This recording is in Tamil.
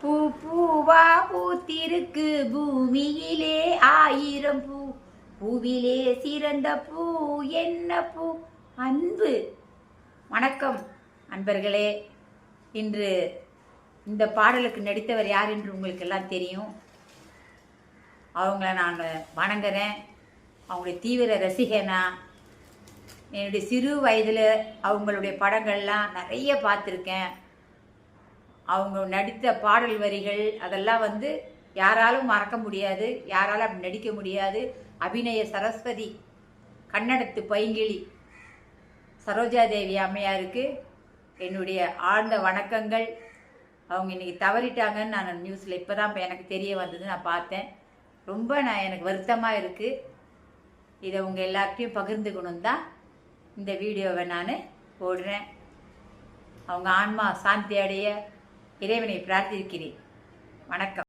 பூ பூவா பூத்திருக்கு பூமியிலே 1000 பூ, பூவிலே சிறந்த பூ என்ன பூ? அன்பு. வணக்கம் அன்பர்களே. இன்று இந்த பாடலுக்கு நடித்தவர் யார் என்று உங்களுக்கு எல்லாம் தெரியும். அவங்கள நான் வணங்குறேன். அவங்களுடைய தீவிர ரசிகனா. என்னுடைய சிறு வயதில் அவங்களுடைய படங்கள்லாம் நிறைய பார்த்துருக்கேன். அவங்க நடித்த பாடல் வரிகள் அதெல்லாம் யாராலும் மறக்க முடியாது, யாராலும் அப்படி நடிக்க முடியாது. அபிநய சரஸ்வதி, கன்னடத்து பைங்கிளி சரோஜாதேவி அம்மையாருக்கு என்னுடைய ஆழ்ந்த வணக்கங்கள். அவங்க இன்னைக்கு தவறிட்டாங்கன்னு நான் நியூஸில் இப்போ தான் எனக்கு தெரிய வந்தது, நான் பார்த்தேன். ரொம்ப எனக்கு வருத்தமாக இருக்குது. இதை உங்கள் எல்லார்ட்டையும் பகிர்ந்துக்கணும் தான் இந்த வீடியோவை நான் போடுறேன். அவங்க ஆன்மா சாந்தி அடைய இறைவனை பிரார்த்திக்கிறேன். வணக்கம்.